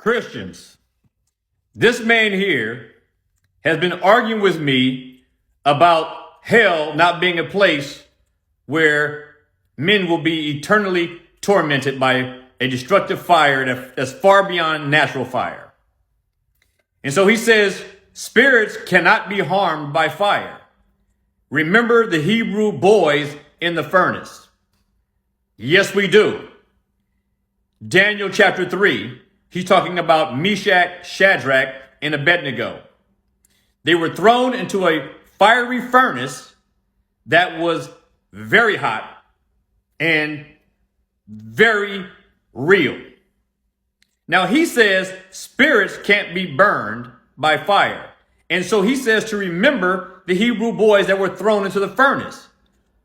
Christians, this man here has been arguing with me about hell not being a place where men will be eternally tormented by a destructive fire that's far beyond natural fire. And so he says spirits cannot be harmed by fire. Remember the Hebrew boys in the furnace? Yes, we do. Daniel chapter 3, he's talking about Meshach, Shadrach, and Abednego. They were thrown into a fiery furnace that was very hot and very real. Now he says spirits can't be burned by fire. And so he says to remember the Hebrew boys that were thrown into the furnace.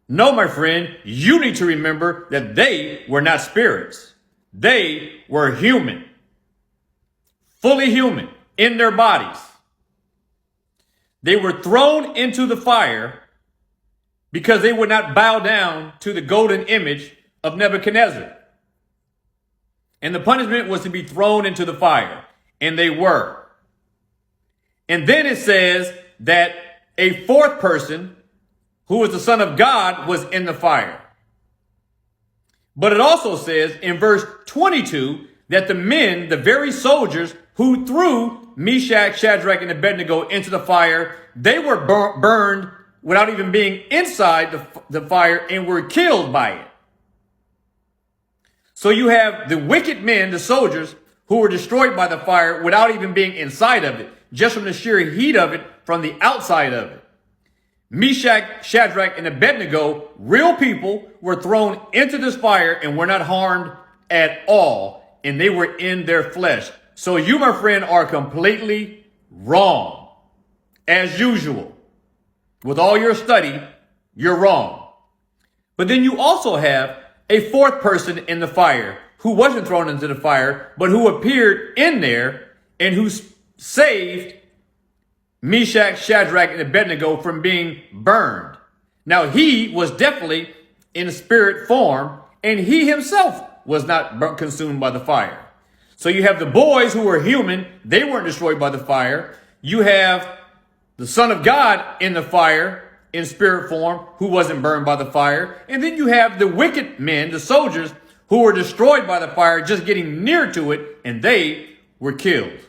No, my friend, you need to remember that they were not spirits. They were human, fully human in their bodies. They were thrown into the fire because they would not bow down to the golden image of Nebuchadnezzar. And the punishment was to be thrown into the fire. And they were. And then it says that a fourth person, who was the Son of God, was in the fire. But it also says in verse 22 that the men, the very soldiers who threw Meshach, Shadrach, and Abednego into the fire, they were burned without even being inside the fire and were killed by it. So you have the wicked men, the soldiers, who were destroyed by the fire without even being inside of it, just from the sheer heat of it, from the outside of it. Meshach, Shadrach, and Abednego, real people, were thrown into this fire and were not harmed at all, and they were in their flesh. So you, my friend, are completely wrong. As usual. With all your study, you're wrong. But then you also have a fourth person in the fire who wasn't thrown into the fire, but who appeared in there and who saved Meshach, Shadrach, and Abednego from being burned. Now, he was definitely in spirit form, and he himself was not consumed by the fire. So you have the boys who were human. They weren't destroyed by the fire. You have the Son of God in the fire in spirit form who wasn't burned by the fire. And then you have the wicked men, the soldiers, who were destroyed by the fire just getting near to it, and they were killed.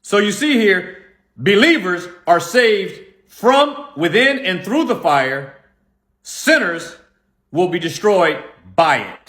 So you see here, believers are saved from within and through the fire. Sinners will be destroyed by it.